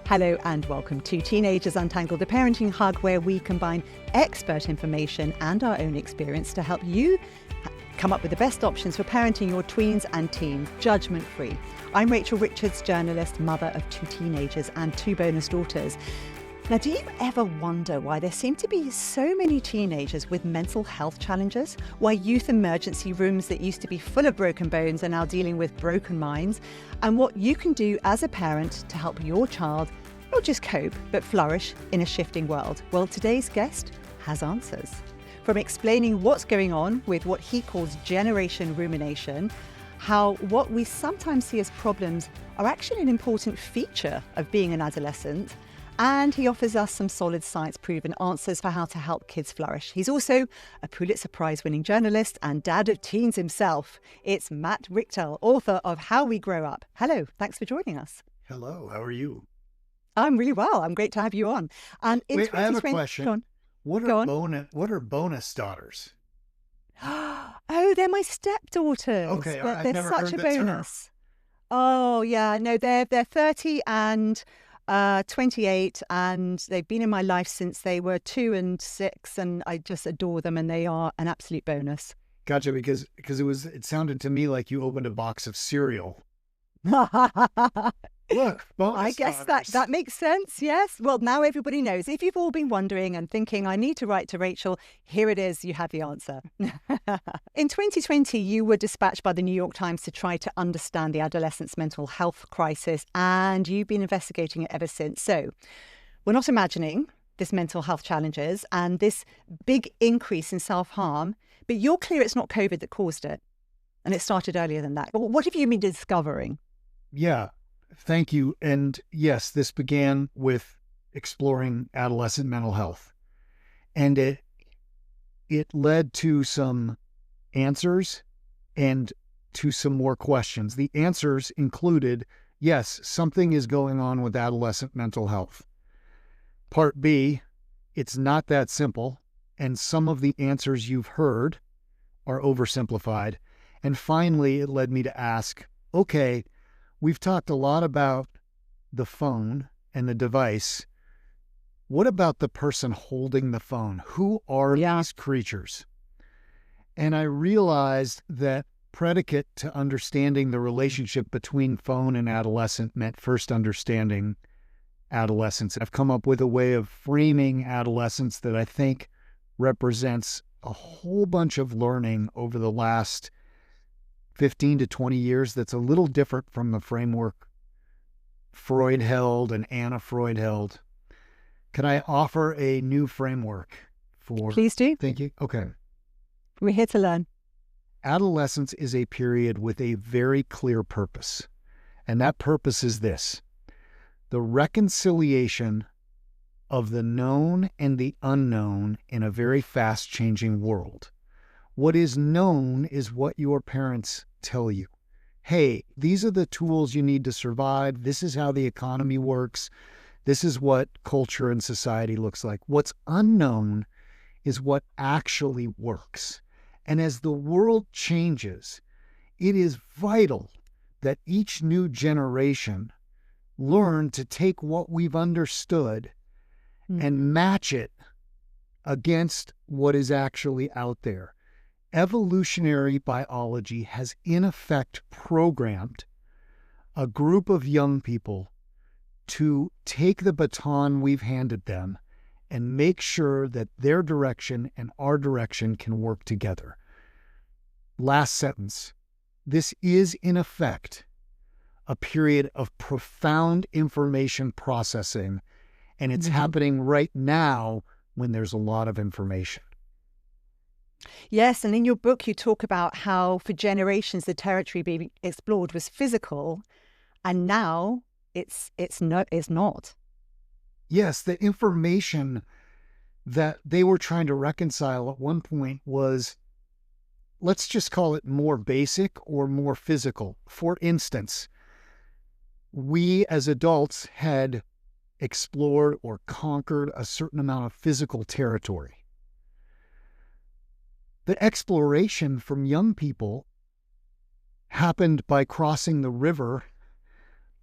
Hello and welcome to Teenagers Untangled, a parenting hug where we combine expert information and our own experience to help you come up with the best options for parenting your tweens and teens, judgment-free. I'm Rachel Richards, journalist, mother of 2 teenagers and 2 bonus daughters. Now, do you ever wonder why there seem to be so many teenagers with mental health challenges? Why youth emergency rooms that used to be full of broken bones are now dealing with broken minds? And what you can do as a parent to help your child not just cope, but flourish in a shifting world? Well, today's guest has answers. From explaining what's going on with what he calls Generation Rumination, how what we sometimes see as problems are actually an important feature of being an adolescent, and he offers us some solid science-proven answers for how to help kids flourish. He's also a Pulitzer Prize-winning journalist and dad of teens himself. It's Matt Richtel, author of How We Grow Up. Hello, thanks for joining us. Hello, how are you? I'm really well. I'm great to have you on. And Wait, I have a question. Go on. What are bonus daughters? Oh, they're my stepdaughters. Okay, I've they're never such heard a the term. bonus. Oh yeah, no, they're 30 and 28, and they've been in my life since they were 2 and 6, and I just adore them, and they are an absolute bonus. Gotcha, because it sounded to me like you opened a box of cereal. Look, bonus I guess daughters. that makes sense, yes. Well, now everybody knows. If you've all been wondering and thinking, I need to write to Rachel, here it is, you have the answer. In 2020, you were dispatched by the New York Times to try to understand the adolescent's mental health crisis, and you've been investigating it ever since. So we're not imagining this mental health challenges and this big increase in self-harm, but you're clear it's not COVID that caused it, and it started earlier than that. What have you been discovering? Yeah, thank you. And yes, this began with exploring adolescent mental health. And it led to some answers and to some more questions. The answers included, yes, something is going on with adolescent mental health. Part B, it's not that simple, and some of the answers you've heard are oversimplified. And finally, it led me to ask, okay, we've talked a lot about the phone and the device. What about the person holding the phone? Who are these creatures? And I realized that predicate to understanding the relationship between phone and adolescent meant first understanding adolescence. I've come up with a way of framing adolescence that I think represents a whole bunch of learning over the last 15 to 20 years that's a little different from the framework Freud held and Anna Freud held. Can I offer a new framework for... Please do. Thank you. Okay. We're here to learn. Adolescence is a period with a very clear purpose, and that purpose is this: the reconciliation of the known and the unknown in a very fast-changing world. What is known is what your parents tell you. Hey, these are the tools you need to survive. This is how the economy works. This is what culture and society looks like. What's unknown is what actually works. And as the world changes, it is vital that each new generation learn to take what we've understood and match it against what is actually out there. Evolutionary biology has in effect programmed a group of young people to take the baton we've handed them and make sure that their direction and our direction can work together. Last sentence. This is in effect a period of profound information processing, and it's happening right now when there's a lot of information. Yes, and in your book you talk about how for generations the territory being explored was physical, and now it's not. Yes, the information that they were trying to reconcile at one point was, let's just call it more basic or more physical. For instance, we as adults had explored or conquered a certain amount of physical territory. The exploration from young people happened by crossing the river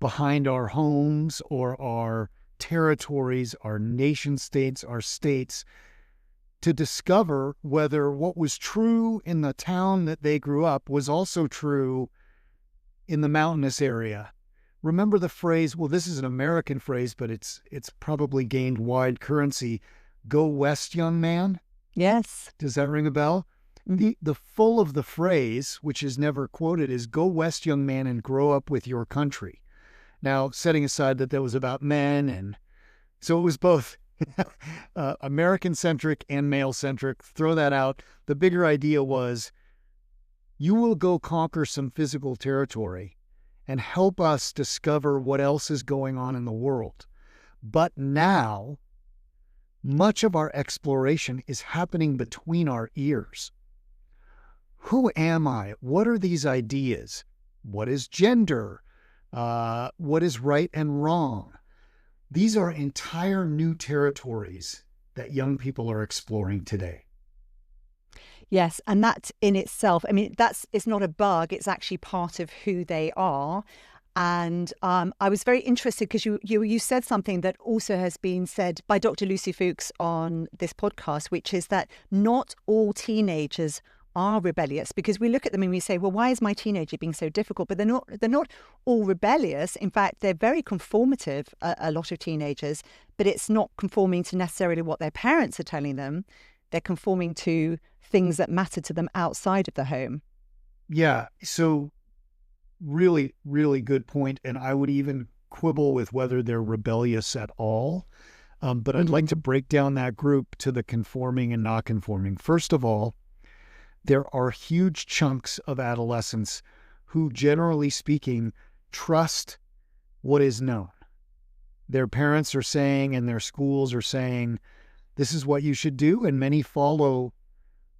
behind our homes or our territories, our nation states, our states, to discover whether what was true in the town that they grew up was also true in the mountainous area. Remember the phrase, well, this is an American phrase, but it's probably gained wide currency, "Go west, young man"? Yes. Does that ring a bell? The full of the phrase, which is never quoted, is "Go west, young man, and grow up with your country." Now, setting aside that was about men, and so it was both American-centric and male-centric, throw that out. The bigger idea was, you will go conquer some physical territory and help us discover what else is going on in the world. But now, much of our exploration is happening between our ears. Who am I? What are these ideas? What is gender? What is right and wrong? These are entire new territories that young people are exploring today. Yes, and that in itself, I mean, it's not a bug, it's actually part of who they are. And I was very interested because you said something that also has been said by Dr. Lucy Fuchs on this podcast, which is that not all teenagers are rebellious, because we look at them and we say, well, why is my teenager being so difficult? But they're not all rebellious. In fact, they're very conformative, a lot of teenagers, but it's not conforming to necessarily what their parents are telling them. They're conforming to things that matter to them outside of the home. Yeah. So really, really good point. And I would even quibble with whether they're rebellious at all. But I'd like to break down that group to the conforming and not conforming. First of all, there are huge chunks of adolescents who, generally speaking, trust what is known. Their parents are saying and their schools are saying, this is what you should do, and many follow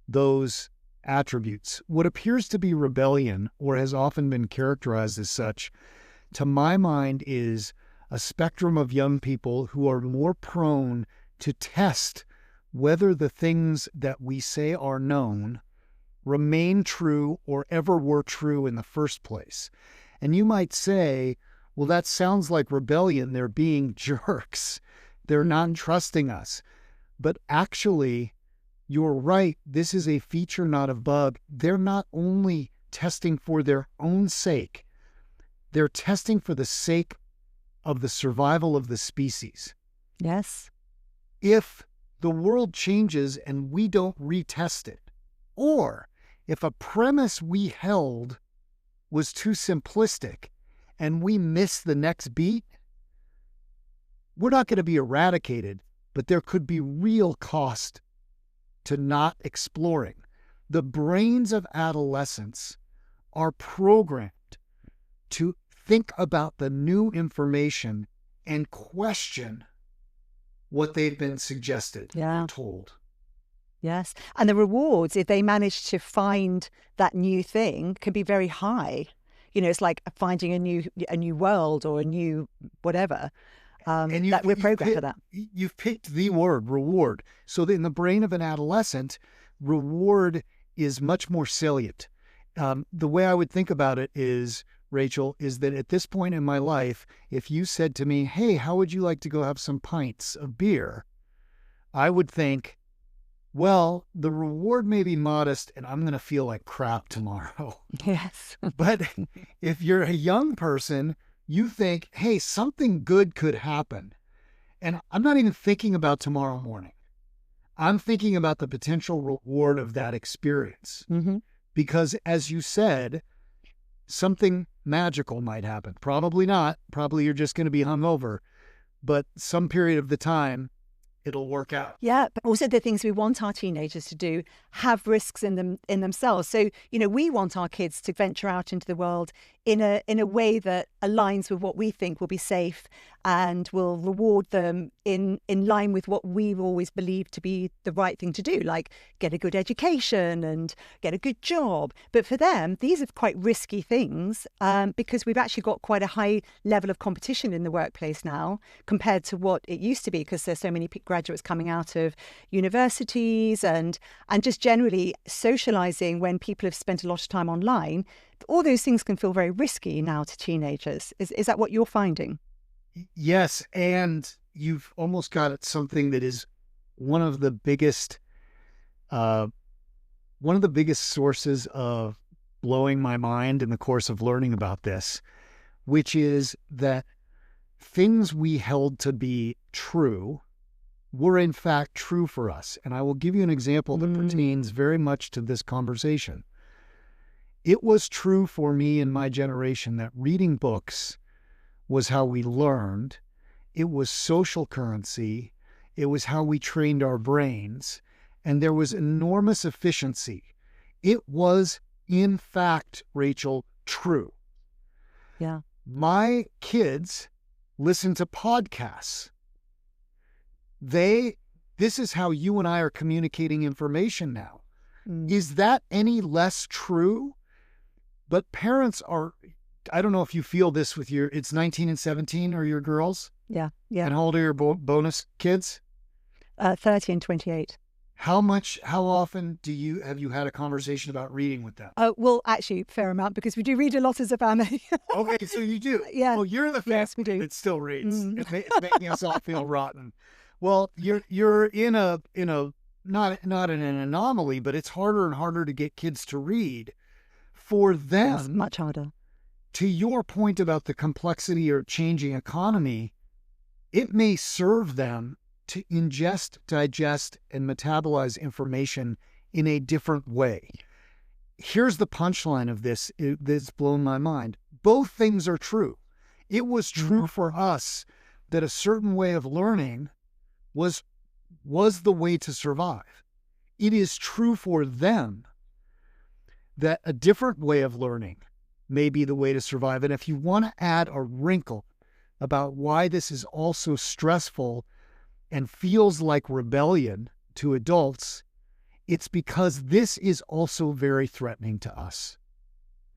those attributes. What appears to be rebellion, or has often been characterized as such, to my mind, is a spectrum of young people who are more prone to test whether the things that we say are known remain true or ever were true in the first place. And you might say, well, that sounds like rebellion. They're being jerks. They're not trusting us. But actually, you're right. This is a feature, not a bug. They're not only testing for their own sake, they're testing for the sake of the survival of the species. Yes. If the world changes and we don't retest it, or if a premise we held was too simplistic and we miss the next beat, we're not going to be eradicated, but there could be real cost to not exploring. The brains of adolescents are programmed to think about the new information and question what they've been suggested, told. Yes. And the rewards, if they manage to find that new thing, can be very high. You know, it's like finding a new world or a new whatever. And that we're programmed for that. You've picked the word, reward. So in the brain of an adolescent, reward is much more salient. The way I would think about it is, Rachel, is that at this point in my life, if you said to me, hey, how would you like to go have some pints of beer? I would think, well, the reward may be modest and I'm going to feel like crap tomorrow. Yes. But if you're a young person, you think, hey, something good could happen. And I'm not even thinking about tomorrow morning. I'm thinking about the potential reward of that experience. Mm-hmm. Because as you said, something magical might happen. Probably not. Probably you're just going to be hungover. But some period of the time, it'll work out. Yeah, but also the things we want our teenagers to do have risks in themselves. So, you know, we want our kids to venture out into the world in a way that aligns with what we think will be safe and we'll reward them in line with what we've always believed to be the right thing to do, like get a good education and get a good job. But for them, these are quite risky things because we've actually got quite a high level of competition in the workplace now compared to what it used to be, because there's so many graduates coming out of universities and just generally socializing when people have spent a lot of time online. All those things can feel very risky now to teenagers. Is that what you're finding? Yes, and you've almost got at something that is one of the biggest sources of blowing my mind in the course of learning about this, which is that things we held to be true were in fact true for us. And I will give you an example that pertains very much to this conversation. It was true for me in my generation that reading books was how we learned. It was social currency. It was how we trained our brains. And there was enormous efficiency. It was, in fact, Rachel, true. Yeah. My kids listen to podcasts. This is how you and I are communicating information now. Is that any less true? But parents are, I don't know if you feel this with it's 19 and 17 are your girls? Yeah. And how old are your bonus kids? 30 and 28. How often have you had a conversation about reading with them? Well, actually, fair amount, because we do read a lot as a family. Okay, so you do. Yeah. Well, you're the family Yes, we do. that still reads. It's making us all feel rotten. Well, you're in a not in an anomaly, but it's harder and harder to get kids to read. For them, it's much harder. To your point about the complexity or changing economy, it may serve them to ingest, digest, and metabolize information in a different way. Here's the punchline of this that's blown my mind. Both things are true. It was true for us that a certain way of learning was the way to survive. It is true for them that a different way of learning may be the way to survive. And if you want to add a wrinkle about why this is also stressful and feels like rebellion to adults, it's because this is also very threatening to us.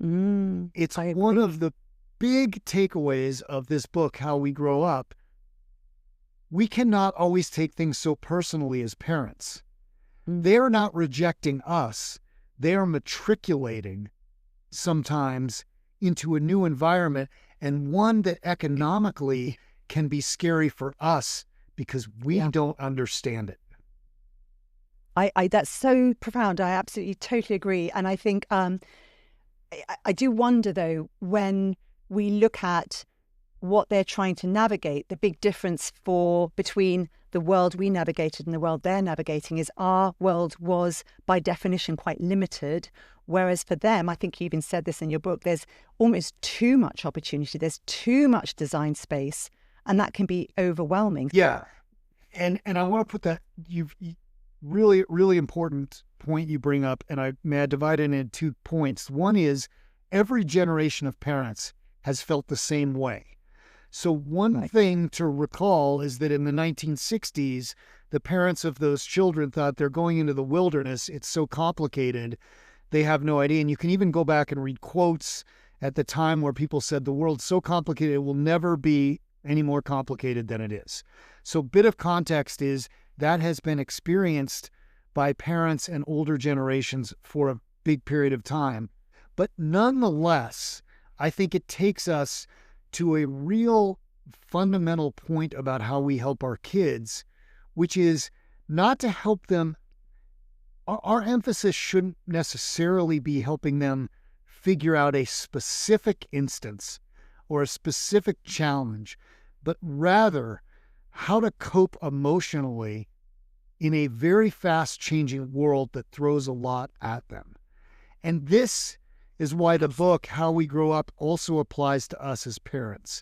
It's one of the big takeaways of this book, How We Grow Up. We cannot always take things so personally as parents. They're not rejecting us. They're matriculating sometimes into a new environment, and one that economically can be scary for us because we don't understand it. I that's so profound. I absolutely totally agree. And I think I do wonder, though, when we look at what they're trying to navigate, the big difference between the world we navigated and the world they're navigating is our world was by definition quite limited, whereas for them, I think you even said this in your book, there's almost too much opportunity, there's too much design space, and that can be overwhelming. Yeah. And I want to put that, you've really, really important point you bring up, and I divide it into 2 points. One is every generation of parents has felt the same way. So one thing to recall is that in the 1960s, the parents of those children thought they're going into the wilderness. It's so complicated. They have no idea. And you can even go back and read quotes at the time where people said the world's so complicated, it will never be any more complicated than it is. So bit of context is that has been experienced by parents and older generations for a big period of time. But nonetheless, I think it takes us to a real fundamental point about how we help our kids, which is not to help them. Our emphasis shouldn't necessarily be helping them figure out a specific instance or a specific challenge, but rather how to cope emotionally in a very fast-changing world that throws a lot at them. And this is why the book, How We Grow Up, also applies to us as parents.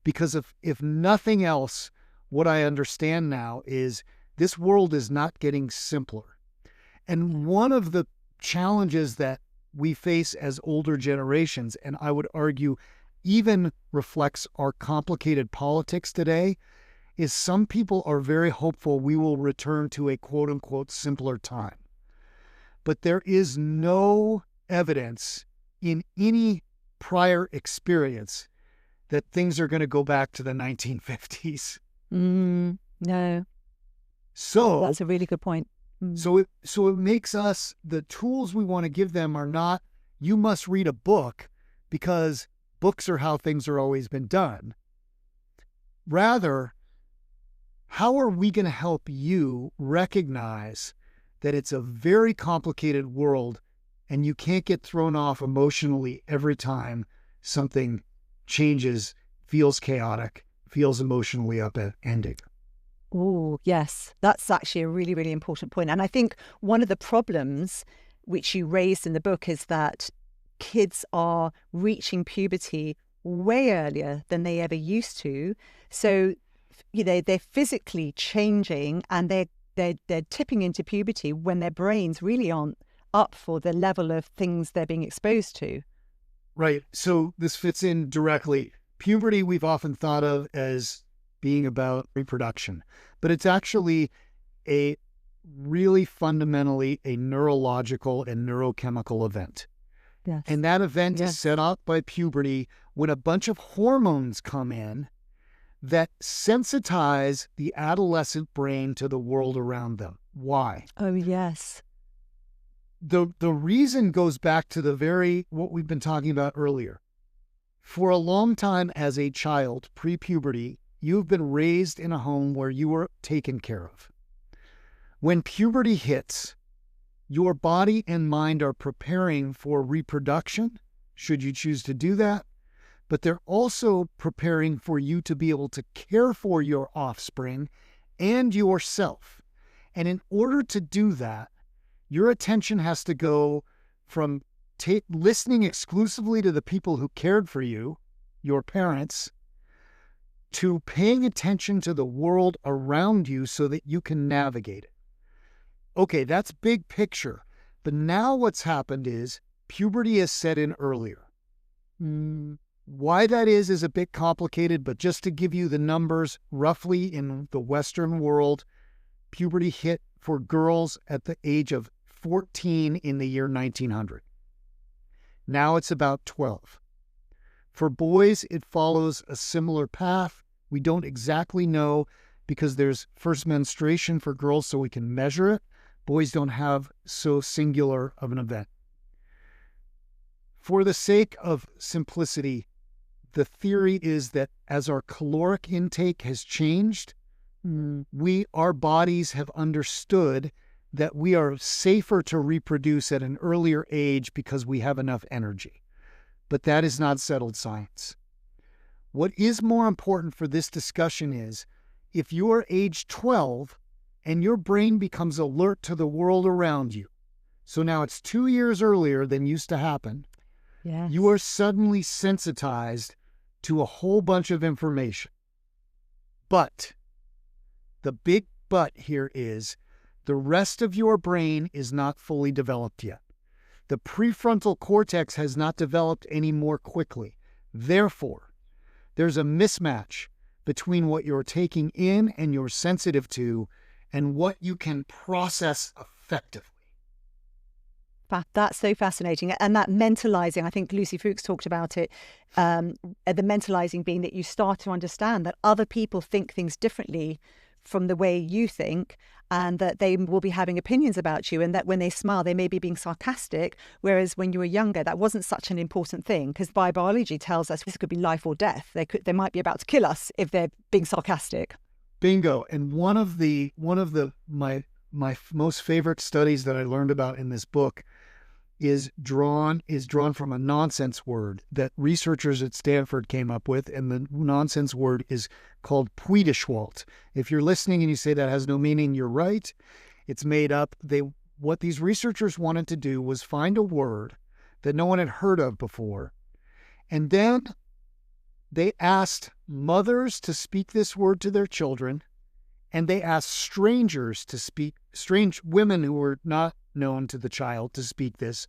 Because if nothing else, what I understand now is this world is not getting simpler. And one of the challenges that we face as older generations, and I would argue even reflects our complicated politics today is some people are very hopeful we will return to a quote-unquote simpler time. But there is no evidence in any prior experience that things are going to go back to the 1950s. No. So that's a really good point. So it makes us, the tools we want to give them are not, you must read a book because books are how things are always been done. Rather, how are we going to help you recognize that it's a very complicated world and you can't get thrown off emotionally every time something changes, feels chaotic, feels emotionally upending? Oh, yes. That's actually a really, really important point. And I think one of the problems which you raised in the book is that kids are reaching puberty way earlier than they ever used to. So, they're physically changing and they're tipping into puberty when their brains really aren't up for the level of things they're being exposed to. Right. So this fits in directly. Puberty we've often thought of as being about reproduction, but it's actually a really fundamentally a neurological and neurochemical event. Yes. And that event is set up by puberty when a bunch of hormones come in that sensitize the adolescent brain to the world around them. Why? Oh, yes. The reason goes back to what we've been talking about earlier. For a long time as a child, pre-puberty, you've been raised in a home where you were taken care of. When puberty hits, your body and mind are preparing for reproduction, should you choose to do that, but they're also preparing for you to be able to care for your offspring and yourself. And in order to do that, your attention has to go from listening exclusively to the people who cared for you, your parents, to paying attention to the world around you so that you can navigate it. Okay, that's big picture. But now what's happened is puberty is set in earlier. Why that is a bit complicated, but just to give you the numbers, roughly in the Western world, puberty hit for girls at the age of 14 in the year 1900. Now it's about 12. For boys, it follows a similar path. We don't exactly know because there's first menstruation for girls, so we can measure it. Boys don't have so singular of an event. For the sake of simplicity, the theory is that as our caloric intake has changed, our bodies have understood that we are safer to reproduce at an earlier age because we have enough energy. But that is not settled science. What is more important for this discussion is if you are age 12 and your brain becomes alert to the world around you, so now it's 2 years earlier than used to happen, you are suddenly sensitized to a whole bunch of information. But the big but here is the rest of your brain is not fully developed yet. The prefrontal cortex has not developed any more quickly. Therefore, there's a mismatch between what you're taking in and you're sensitive to and what you can process effectively. That's so fascinating. And that mentalizing, I think Lucy Fuchs talked about it, the mentalizing being that you start to understand that other people think things differently from the way you think, and that they will be having opinions about you, and that when they smile, they may be being sarcastic, whereas when you were younger, that wasn't such an important thing, because biology tells us this could be life or death. They might be about to kill us if they're being sarcastic. Bingo. And one of my most favorite studies that I learned about in this book is drawn from a nonsense word that researchers at Stanford came up with, and the nonsense word is called Puideschwalt. If you're listening and you say that has no meaning, you're right. It's made up. What these researchers wanted to do was find a word that no one had heard of before, and then they asked mothers to speak this word to their children, and they asked strangers to speak, strange women who were not known to the child to speak this,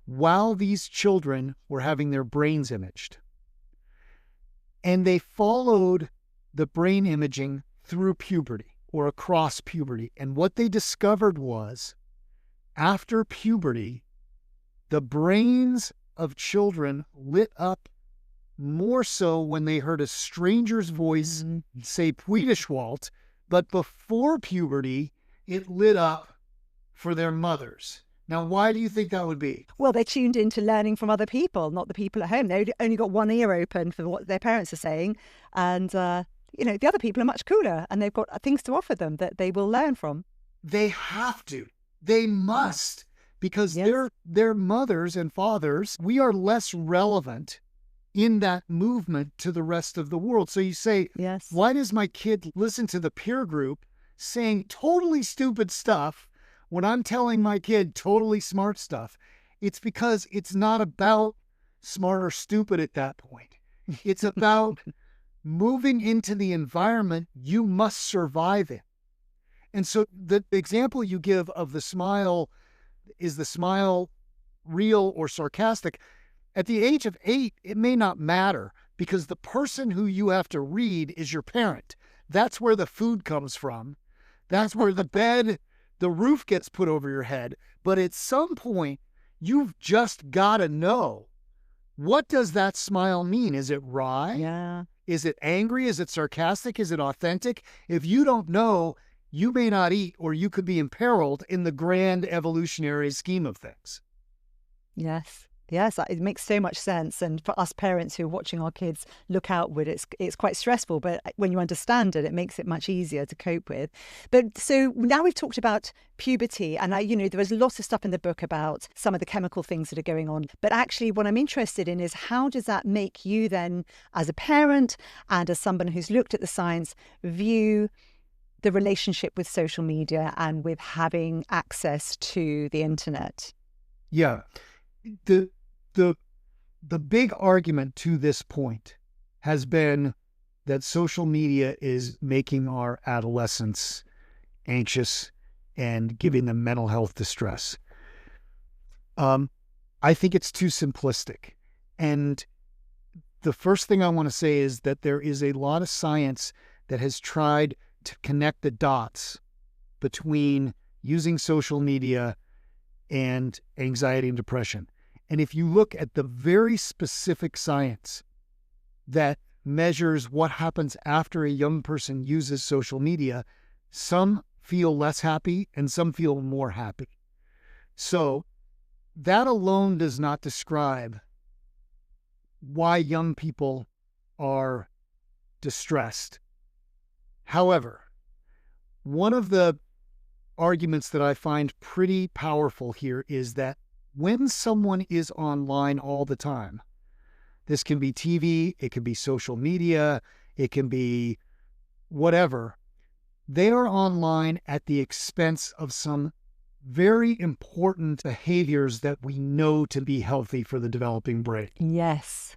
while these children were having their brains imaged. And they followed the brain imaging through puberty or across puberty. And what they discovered was after puberty, the brains of children lit up more so when they heard a stranger's voice say Pwiedeschwalt, but before puberty, it lit up for their mothers. Now, why do you think that would be? Well, they're tuned into learning from other people, not the people at home. They've only got one ear open for what their parents are saying. And, the other people are much cooler and they've got things to offer them that they will learn from. They have to. They must. Because Yes. they're mothers and fathers. We are less relevant in that movement to the rest of the world. So you say, Yes. why does my kid listen to the peer group saying totally stupid stuff when I'm telling my kid totally smart stuff? It's because it's not about smart or stupid at that point. It's about moving into the environment you must survive in. And so the example you give of the smile, is the smile real or sarcastic? At the age of 8, it may not matter because the person who you have to read is your parent. That's where the food comes from. That's where the roof gets put over your head. But at some point, you've just got to know, what does that smile mean? Is it wry? Yeah. Is it angry? Is it sarcastic? Is it authentic? If you don't know, you may not eat, or you could be imperiled in the grand evolutionary scheme of things. Yes. Yes, it makes so much sense. And for us parents who are watching our kids look outward, it's quite stressful. But when you understand it, it makes it much easier to cope with. But so now we've talked about puberty, and there was lots of stuff in the book about some of the chemical things that are going on. But actually, what I'm interested in is how does that make you then, as a parent and as someone who's looked at the science, view the relationship with social media and with having access to the internet? Yeah. The big argument to this point has been that social media is making our adolescents anxious and giving them mental health distress. I think it's too simplistic. And the first thing I want to say is that there is a lot of science that has tried to connect the dots between using social media and anxiety and depression. And if you look at the very specific science that measures what happens after a young person uses social media, some feel less happy and some feel more happy. So that alone does not describe why young people are distressed. However, one of the arguments that I find pretty powerful here is that when someone is online all the time, this can be TV, it can be social media, it can be whatever, they are online at the expense of some very important behaviors that we know to be healthy for the developing brain. Yes.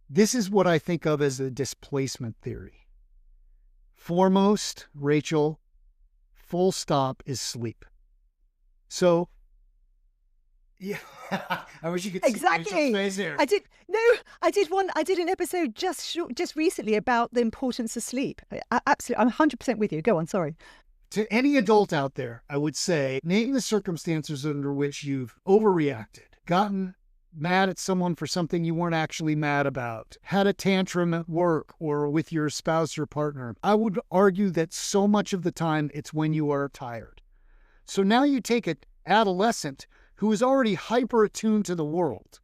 This is what I think of as a displacement theory. Foremost, Rachel, full stop, is sleep. So, yeah, I wish you could Exactly. see Rachel's face here. I did an episode just recently about the importance of sleep. Absolutely, I'm 100% with you. Go on, sorry. To any adult out there, I would say, name the circumstances under which you've overreacted, gotten mad at someone for something you weren't actually mad about, had a tantrum at work or with your spouse or partner. I would argue that so much of the time it's when you are tired. So now you take an adolescent who is already hyper attuned to the world,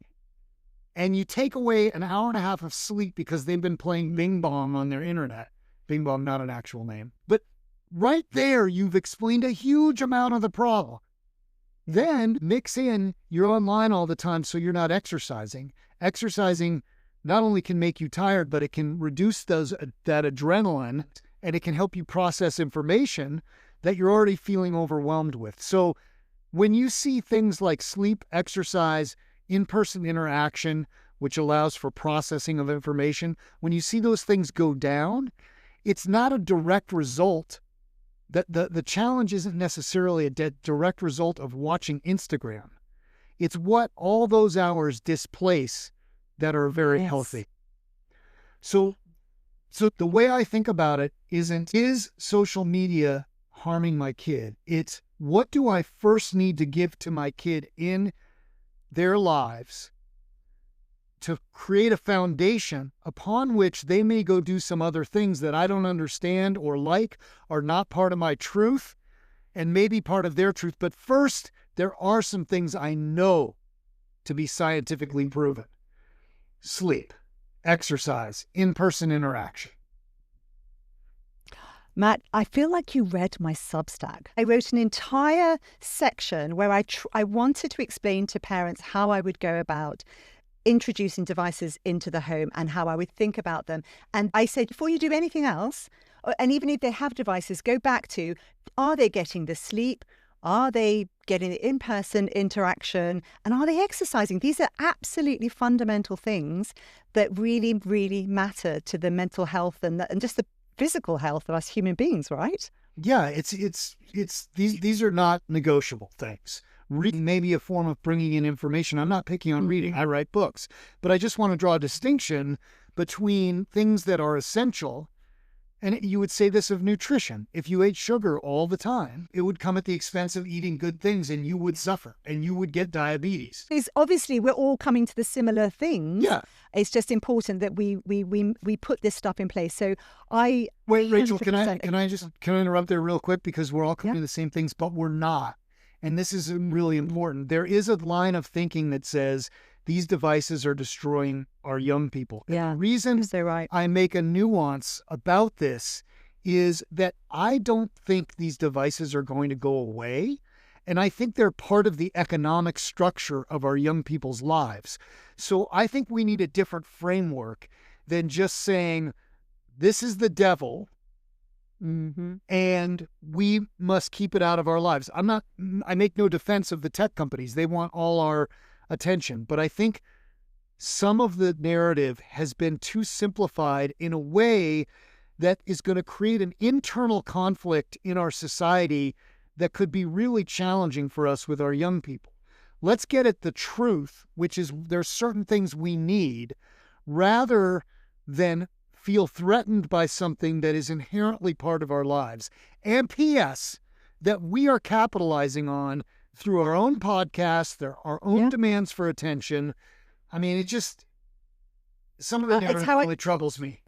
and you take away an hour and a half of sleep because they've been playing Bing Bong on their internet. Bing Bong, not an actual name. But right there, you've explained a huge amount of the problem. Then mix in you're online all the time, so you're not exercising. Exercising not only can make you tired, but it can reduce that adrenaline, and it can help you process information that you're already feeling overwhelmed with. So when you see things like sleep, exercise, in-person interaction, which allows for processing of information, when you see those things go down, it's not a direct result. That the challenge isn't necessarily a direct result of watching Instagram. It's what all those hours displace that are very healthy. So, so the way I think about it isn't, is social media harming my kid? It's, what do I first need to give to my kid in their lives to create a foundation upon which they may go do some other things that I don't understand or like, are not part of my truth, and maybe part of their truth. But first, there are some things I know to be scientifically proven: sleep, exercise, in-person interaction. Matt, I feel like you read my Substack. I wrote an entire section where I wanted to explain to parents how I would go about introducing devices into the home and how I would think about them. And I said, before you do anything else, and even if they have devices, go back to, are they getting the sleep? Are they getting the in-person interaction? And are they exercising? These are absolutely fundamental things that really, really matter to the mental health and just the physical health of us human beings, right? Yeah, it's these are not negotiable things. Reading may be a form of bringing in information. I'm not picking on reading. I write books. But I just want to draw a distinction between things that are essential. And you would say this of nutrition. If you ate sugar all the time, it would come at the expense of eating good things, and you would suffer and you would get diabetes. It's obviously we're all coming to the similar things. Yeah. It's just important that we put this stuff in place. So I Wait, Rachel, 100% can I interrupt there real quick, because we're all coming to the same things, but we're not. And this is really important. There is a line of thinking that says these devices are destroying our young people. Yeah, And the reason so right. I make a nuance about this is that I don't think these devices are going to go away. And I think they're part of the economic structure of our young people's lives. So I think we need a different framework than just saying, this is the devil, and we must keep it out of our lives. I make no defense of the tech companies. They want all our attention. But I think some of the narrative has been too simplified in a way that is going to create an internal conflict in our society that could be really challenging for us with our young people. Let's get at the truth, which is there's certain things we need, rather than feel threatened by something that is inherently part of our lives. And P.S., that we are capitalizing on through our own podcasts, our own demands for attention. I mean, it just, some of the narrative really troubles me.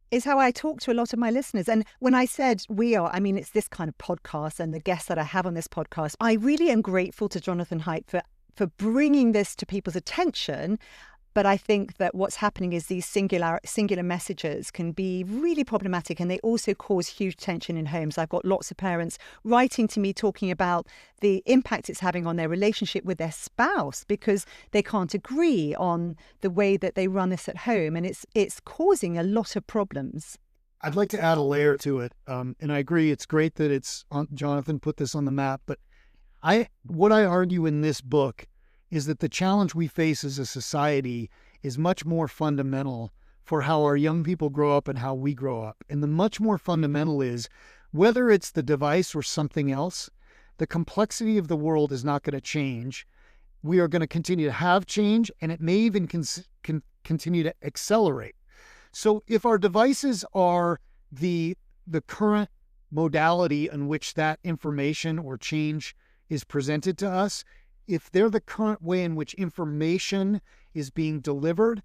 It's how I talk to a lot of my listeners. And when I said we are, I mean, it's this kind of podcast and the guests that I have on this podcast. I really am grateful to Jonathan Haidt for bringing this to people's attention. But I think that what's happening is these singular messages can be really problematic, and they also cause huge tension in homes. I've got lots of parents writing to me talking about the impact it's having on their relationship with their spouse because they can't agree on the way that they run this at home, and it's causing a lot of problems. I'd like to add a layer to it, and I agree. It's great that Jonathan put this on the map. But what I argue in this book is that the challenge we face as a society is much more fundamental for how our young people grow up and how we grow up. And the much more fundamental is, whether it's the device or something else, the complexity of the world is not going to change. We are going to continue to have change, and it may even continue to accelerate. So if our devices are the current modality in which that information or change is presented to us, if they're the current way in which information is being delivered,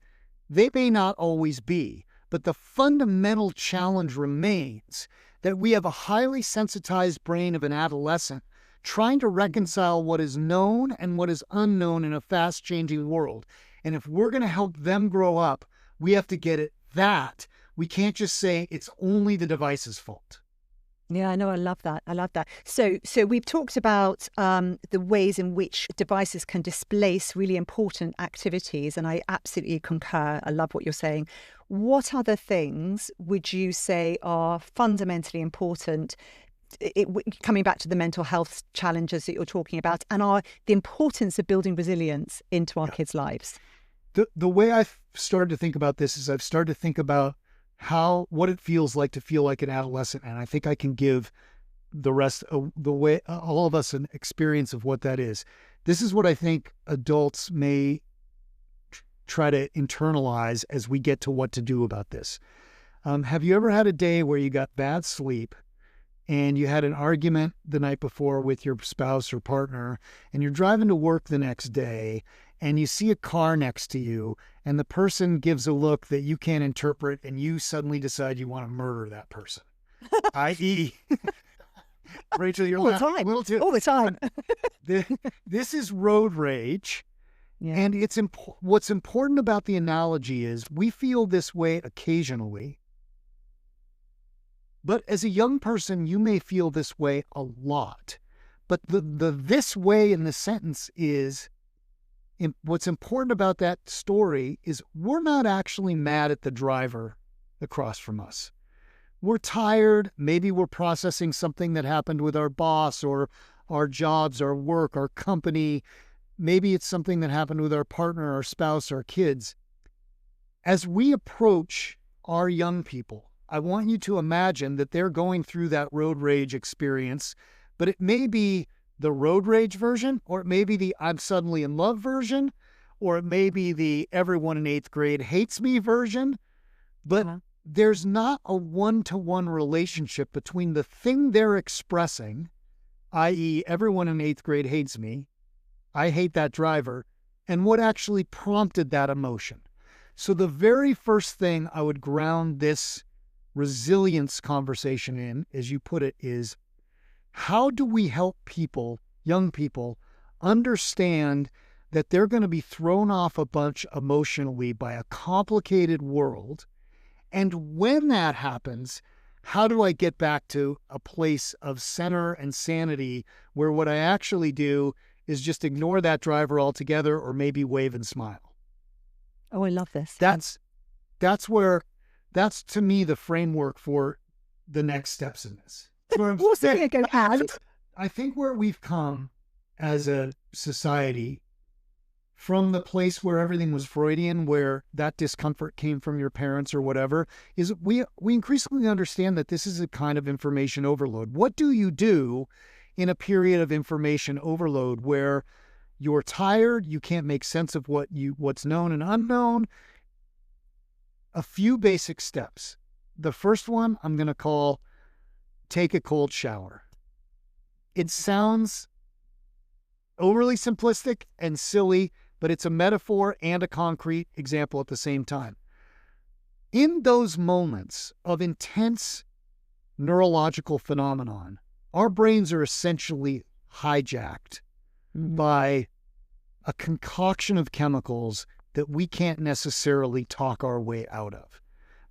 they may not always be. But the fundamental challenge remains that we have a highly sensitized brain of an adolescent trying to reconcile what is known and what is unknown in a fast-changing world. And if we're going to help them grow up, we have to get at that. We can't just say it's only the device's fault. Yeah, I know. I love that. So we've talked about the ways in which devices can displace really important activities, and I absolutely concur. I love what you're saying. What other things would you say are fundamentally important, coming back to the mental health challenges that you're talking about, and are the importance of building resilience into our kids' lives? The way I've started to think about this is I've started to think about what it feels like to feel like an adolescent. And I think I can give the rest of the way, all of us, an experience of what that is. This is what I think adults may try to internalize as we get to what to do about this. Have you ever had a day where you got bad sleep and you had an argument the night before with your spouse or partner, and you're driving to work the next day and you see a car next to you and the person gives a look that you can't interpret and you suddenly decide you want to murder that person? I.e., Rachel, you're all the time. A little too. All the time. This is road rage. Yeah. And what's important about the analogy is we feel this way occasionally. But as a young person, you may feel this way a lot. But the this way in the sentence is, what's important about that story is we're not actually mad at the driver across from us. We're tired. Maybe we're processing something that happened with our boss or our jobs, our work, our company. Maybe it's something that happened with our partner, our spouse, our kids. As we approach our young people, I want you to imagine that they're going through that road rage experience, but it may be the road rage version, or it may be the I'm suddenly in love version, or it may be the everyone in 8th grade hates me version. But there's not a one-to-one relationship between the thing they're expressing, i.e., everyone in 8th grade hates me, I hate that driver, and what actually prompted that emotion. So the very first thing I would ground this resilience conversation in, as you put it, is how do we help people, young people, understand that they're going to be thrown off a bunch emotionally by a complicated world? And when that happens, how do I get back to a place of center and sanity where what I actually do is just ignore that driver altogether, or maybe wave and smile? Oh, I love this. That's to me the framework for the next steps in this. I think where we've come as a society from the place where everything was Freudian, where that discomfort came from your parents or whatever, is we increasingly understand that this is a kind of information overload. What do you do in a period of information overload where you're tired, you can't make sense of what's known and unknown? A few basic steps. The first one I'm going to call take a cold shower. It sounds overly simplistic and silly, but it's a metaphor and a concrete example at the same time. In those moments of intense neurological phenomenon, our brains are essentially hijacked by a concoction of chemicals that we can't necessarily talk our way out of.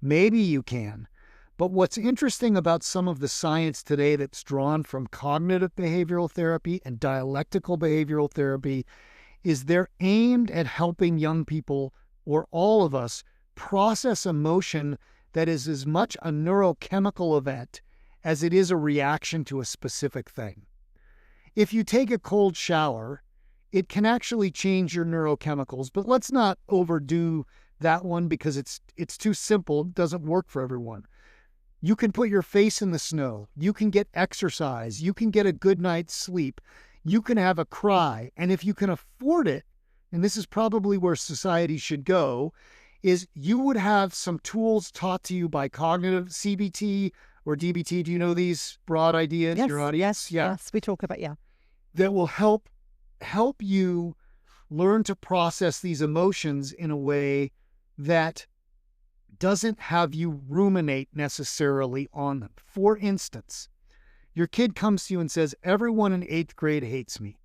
Maybe you can, but what's interesting about some of the science today that's drawn from cognitive behavioral therapy and dialectical behavioral therapy is they're aimed at helping young people, or all of us, process emotion that is as much a neurochemical event as it is a reaction to a specific thing. If you take a cold shower, it can actually change your neurochemicals, but let's not overdo that one because it's too simple. It doesn't work for everyone. You can put your face in the snow. You can get exercise. You can get a good night's sleep. You can have a cry. And if you can afford it, and this is probably where society should go, is you would have some tools taught to you by cognitive CBT or DBT. Do you know these broad ideas? Yes, your audience? yes, we talk about, that will help you learn to process these emotions in a way that doesn't have you ruminate necessarily on them. For instance, your kid comes to you and says, everyone in 8th grade hates me.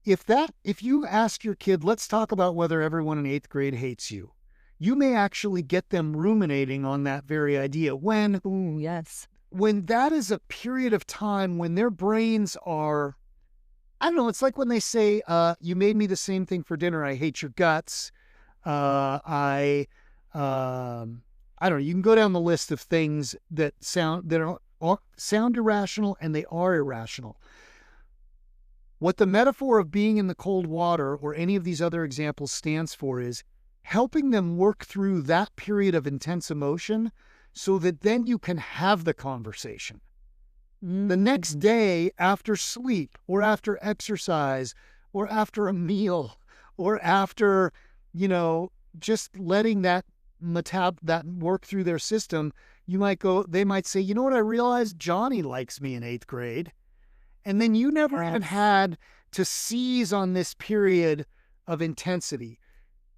If you ask your kid, let's talk about whether everyone in 8th grade hates you, you may actually get them ruminating on that very idea when that is a period of time when their brains are, I don't know, it's like when they say, you made me the same thing for dinner, I hate your guts. I don't know, you can go down the list of things that sound irrational, and they are irrational. What the metaphor of being in the cold water or any of these other examples stands for is helping them work through that period of intense emotion so that then you can have the conversation. The next day, after sleep or after exercise or after a meal or after just letting that work through their system, they might say, you know what, I realized Johnny likes me in 8th grade. And then you never have had to seize on this period of intensity.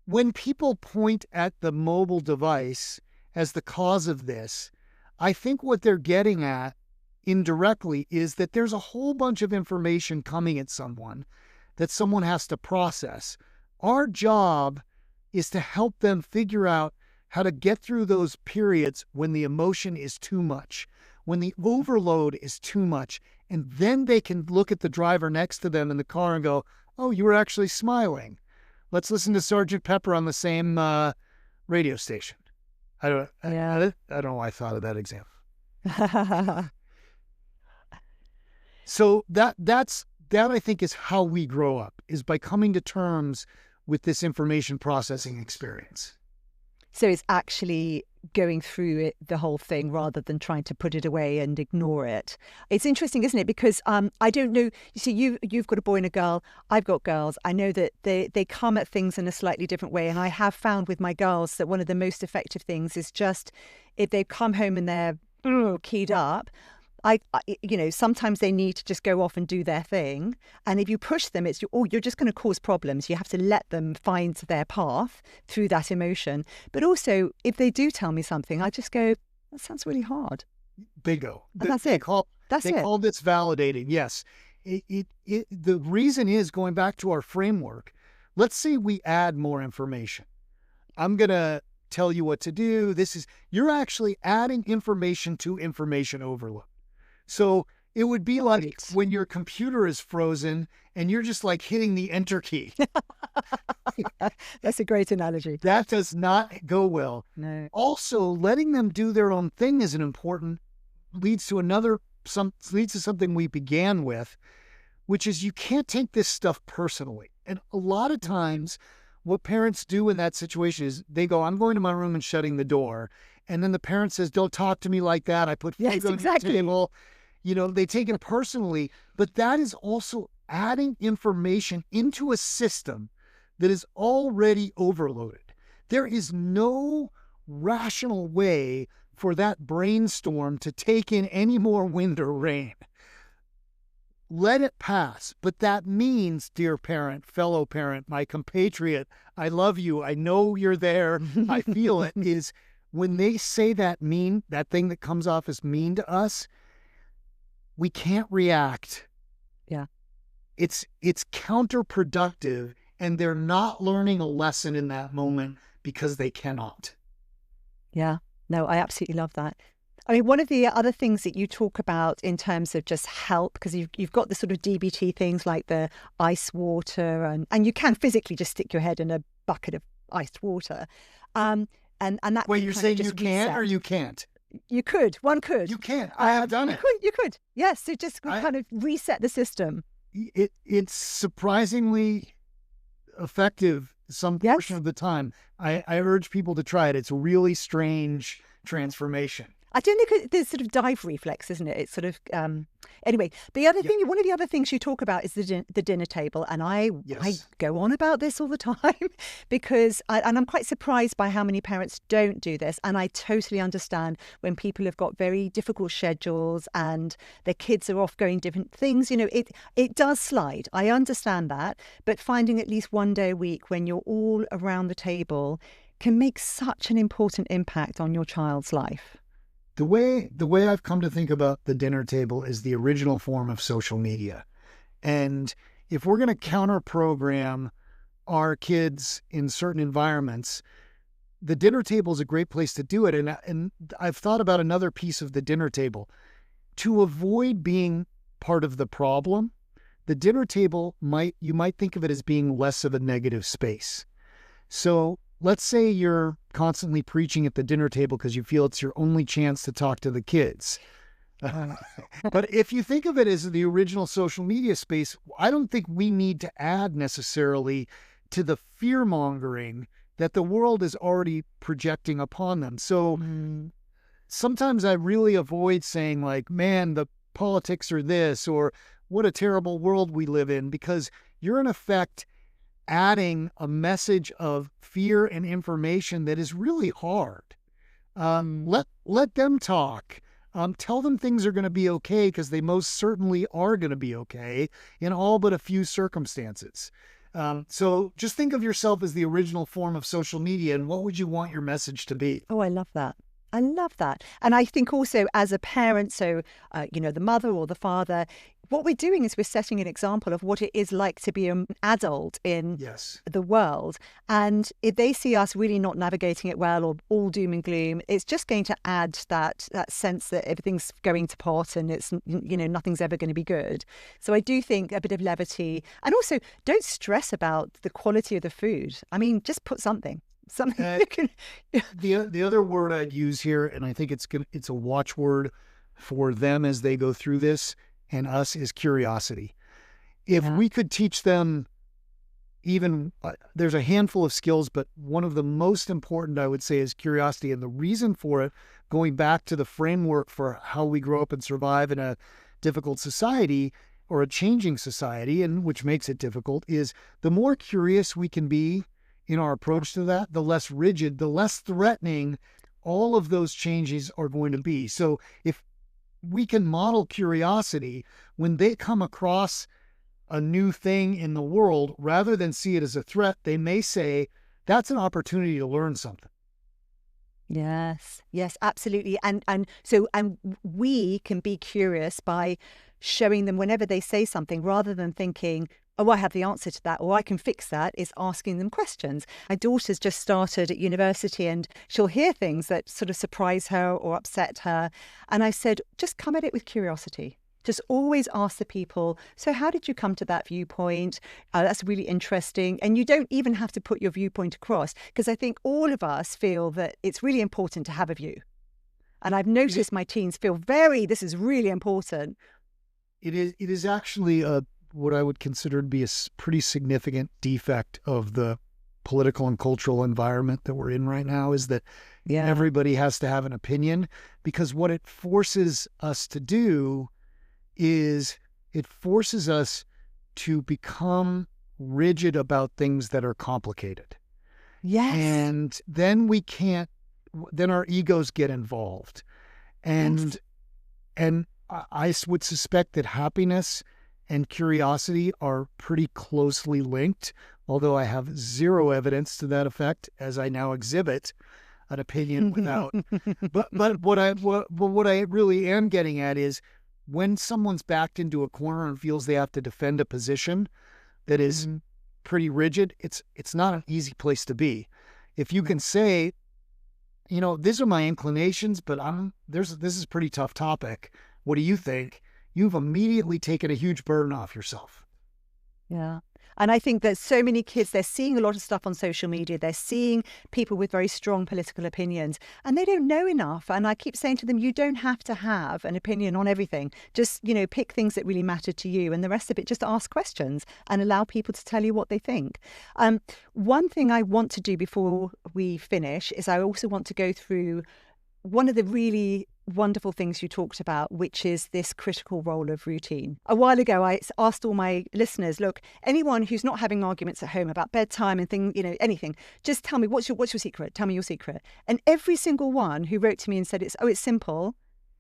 When people point at the mobile device as the cause of this, I think what they're getting at indirectly is that there's a whole bunch of information coming at someone that someone has to process. Our job is to help them figure out how to get through those periods when the emotion is too much, when the overload is too much, and then they can look at the driver next to them in the car and go, oh, you were actually smiling. Let's listen to Sgt. Pepper on the same radio station. I don't know why I thought of that example. So that I think is how we grow up, is by coming to terms with this information processing experience. So it's actually going through it, the whole thing, rather than trying to put it away and ignore it. It's interesting, isn't it? Because I don't know. You see, you've got a boy and a girl. I've got girls. I know that they come at things in a slightly different way. And I have found with my girls that one of the most effective things is just if they come home and they're keyed up, I sometimes they need to just go off and do their thing. And if you push them, you're just going to cause problems. You have to let them find their path through that emotion. But also, if they do tell me something, I just go, that sounds really hard. Bingo. That's it. They call this validating. Yes. The reason is, going back to our framework, let's say we add more information. I'm going to tell you what to do. You're actually adding information to information overload. So it would be like when your computer is frozen and you're just like hitting the enter key. That's a great analogy. That does not go well. No. Also, letting them do their own thing is leads to something we began with, which is you can't take this stuff personally. And a lot of times what parents do in that situation is they go, I'm going to my room and shutting the door. And then the parent says, don't talk to me like that. I put food on the table. They take it personally, but that is also adding information into a system that is already overloaded. There is no rational way for that brainstorm to take in any more wind or rain. Let it pass. But that means, dear parent, fellow parent, my compatriot, I love you. I know you're there. I feel it. Is when they say that thing that comes off as mean to us, we can't react. Yeah. It's counterproductive, and they're not learning a lesson in that moment because they cannot. Yeah. No, I absolutely love that. I mean, one of the other things that you talk about in terms of just help, because you've got the sort of DBT things like the ice water, and you can physically just stick your head in a bucket of iced water. And that. Wait, you're saying you can or you can't? You could. One could. You can. I have done it. You could. Yes. So just kind of reset the system. It's surprisingly effective some portion of the time. I urge people to try it. It's a really strange transformation. I don't think there's sort of dive reflex, isn't it? It's sort of anyway. The other thing, one of the other things you talk about is the dinner table, and I go on about this all the time because I'm quite surprised by how many parents don't do this, and I totally understand when people have got very difficult schedules and their kids are off going different things. It does slide. I understand that, but finding at least one day a week when you're all around the table can make such an important impact on your child's life. The way I've come to think about the dinner table is the original form of social media. And if we're going to counter program our kids in certain environments, the dinner table is a great place to do it. And I've thought about another piece of the dinner table. To avoid being part of the problem, the dinner table you might think of it as being less of a negative space. So let's say you're constantly preaching at the dinner table because you feel it's your only chance to talk to the kids. But if you think of it as the original social media space, I don't think we need to add necessarily to the fear-mongering that the world is already projecting upon them. So sometimes I really avoid saying like, man, the politics are this, or what a terrible world we live in, because you're in effect adding a message of fear and information that is really hard. Let them talk. Tell them things are going to be okay, because they most certainly are going to be okay in all but a few circumstances. So just think of yourself as the original form of social media, and what would you want your message to be? Oh, I love that. I love that. And I think also as a parent, so, the mother or the father, what we're doing is we're setting an example of what it is like to be an adult in Yes. the world. And if they see us really not navigating it well, or all doom and gloom, it's just going to add that sense that everything's going to pot and it's, nothing's ever going to be good. So I do think a bit of levity, and also don't stress about the quality of the food. I mean, just put something. You can. The other word I'd use here, and I think it's a watchword for them as they go through this, and us, is curiosity. If we could teach them even, there's a handful of skills, but one of the most important, I would say, is curiosity. And the reason for it, going back to the framework for how we grow up and survive in a difficult society or a changing society, and which makes it difficult, is the more curious we can be in our approach to that, the less rigid, the less threatening all of those changes are going to be. So if we can model curiosity when they come across a new thing in the world, rather than see it as a threat, they may say, that's an opportunity to learn something. Yes, absolutely. And we can be curious by showing them whenever they say something, rather than thinking, oh, I have the answer to that, or I can fix that, is asking them questions. My daughter's just started at university, and she'll hear things that sort of surprise her or upset her. And I said, just come at it with curiosity. Just always ask the people, so how did you come to that viewpoint? That's really interesting. And you don't even have to put your viewpoint across, because I think all of us feel that it's really important to have a view. And I've noticed my teens feel this is really important. It is actually what I would consider to be a pretty significant defect of the political and cultural environment that we're in right now, is that everybody has to have an opinion, because what it forces us to do is it forces us to become rigid about things that are complicated. Yes. And then then our egos get involved. And I would suspect that happiness and curiosity are pretty closely linked, although I have zero evidence to that effect, as I now exhibit an opinion without. But what I really am getting at is, when someone's backed into a corner and feels they have to defend a position that is pretty rigid, it's not an easy place to be. If you can say, these are my inclinations, but this is a pretty tough topic. What do you think? You've immediately taken a huge burden off yourself. Yeah. And I think that so many kids, they're seeing a lot of stuff on social media. They're seeing people with very strong political opinions, and they don't know enough. And I keep saying to them, you don't have to have an opinion on everything. Just, pick things that really matter to you, and the rest of it, just ask questions and allow people to tell you what they think. One thing I want to do before we finish is I also want to go through one of the really wonderful things you talked about, which is this critical role of routine. A while ago, I asked all my listeners, look, anyone who's not having arguments at home about bedtime and anything, just tell me, what's your secret? Tell me your secret. And every single one who wrote to me and said, it's simple,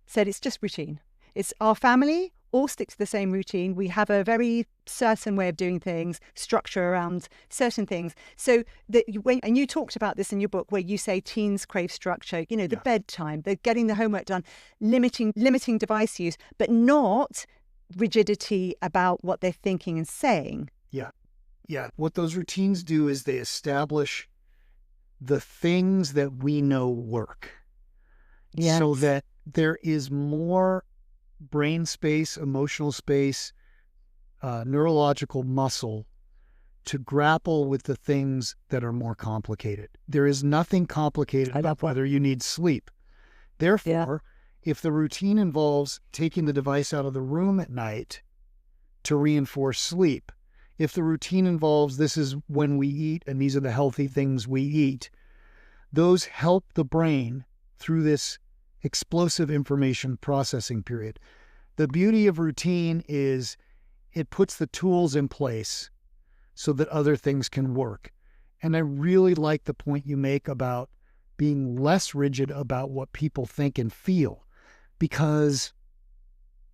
said it's just routine. It's our family all stick to the same routine. We have a very certain way of doing things, structure around certain things. So and you talked about this in your book, where you say teens crave structure, the bedtime, the getting the homework done, limiting device use, but not rigidity about what they're thinking and saying. Yeah. What those routines do is they establish the things that we know work. Yes. So that there is more brain space, emotional space, neurological muscle to grapple with the things that are more complicated. There is nothing complicated about whether you need sleep. Therefore, if the routine involves taking the device out of the room at night to reinforce sleep, if the routine involves this is when we eat and these are the healthy things we eat, those help the brain through this explosive information processing period. The beauty of routine is it puts the tools in place so that other things can work. And I really like the point you make about being less rigid about what people think and feel, because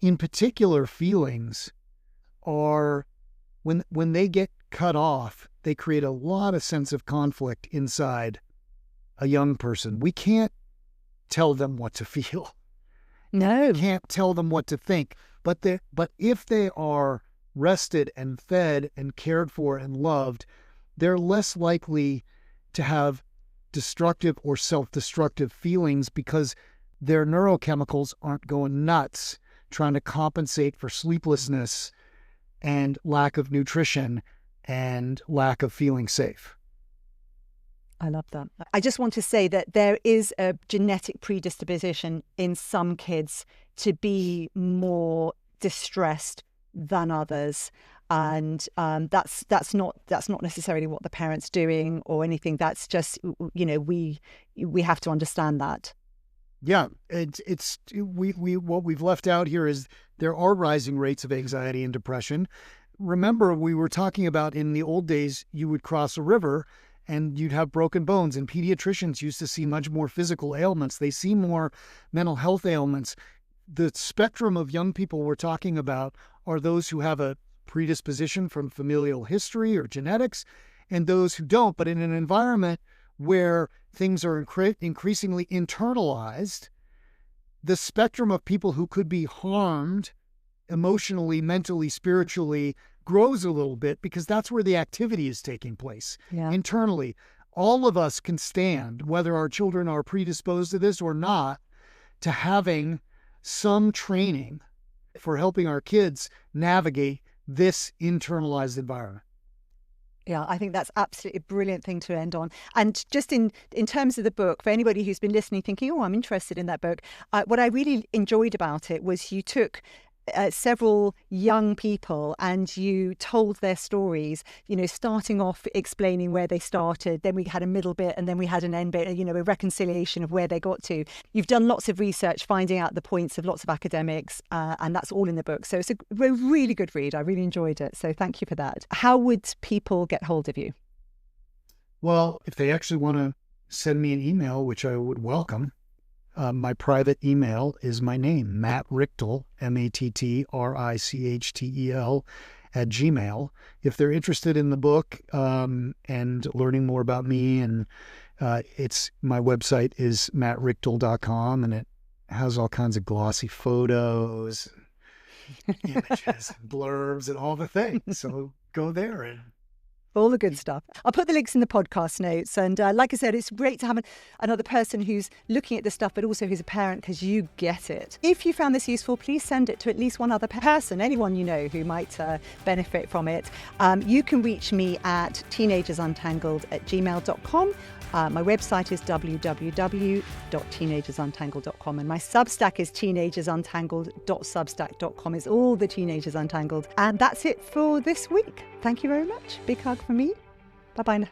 in particular, feelings are, when they get cut off, they create a lot of sense of conflict inside a young person. We can't tell them what to feel. No. We can't tell them what to think. But if they are rested and fed and cared for and loved, they're less likely to have destructive or self-destructive feelings, because their neurochemicals aren't going nuts trying to compensate for sleeplessness and lack of nutrition and lack of feeling safe. I love that. I just want to say that there is a genetic predisposition in some kids to be more distressed than others. And that's not necessarily what the parent's doing or anything. That's just, we have to understand that. Yeah, we what we've left out here is there are rising rates of anxiety and depression. Remember, we were talking about in the old days, you would cross a river and you'd have broken bones, and pediatricians used to see much more physical ailments. They see more mental health ailments. The spectrum of young people we're talking about are those who have a predisposition from familial history or genetics, and those who don't. But in an environment where things are increasingly internalized, the spectrum of people who could be harmed emotionally, mentally, spiritually grows a little bit, because that's where the activity is taking place. Yeah. Internally. All of us can stand, whether our children are predisposed to this or not, to having some training for helping our kids navigate this internalized environment. Yeah, I think that's absolutely a brilliant thing to end on. And just in terms of the book, for anybody who's been listening thinking, oh, I'm interested in that book, what I really enjoyed about it was you took several young people and you told their stories, starting off explaining where they started, then we had a middle bit, and then we had an end bit, a reconciliation of where they got to. You've done lots of research, finding out the points of lots of academics, and that's all in the book. So it's a really good read. I really enjoyed it. So thank you for that. How would people get hold of you? Well, if they actually want to send me an email, which I would welcome, my private email is my name, Matt Richtel, Mattrichtel @gmail. If they're interested in the book and learning more about me, and my website is mattrichtel.com, and it has all kinds of glossy photos, images, and blurbs, and all the things. So go there and all the good stuff. I'll put the links in the podcast notes. And like I said, it's great to have another person who's looking at this stuff, but also who's a parent, because you get it. If you found this useful, please send it to at least one other person, anyone you know who might benefit from it. You can reach me at teenagersuntangled@gmail.com. My website is www.teenagersuntangled.com, and my Substack is teenagersuntangled.substack.com. It's all the Teenagers Untangled. And that's it for this week. Thank you very much. Big hug from me. Bye-bye now.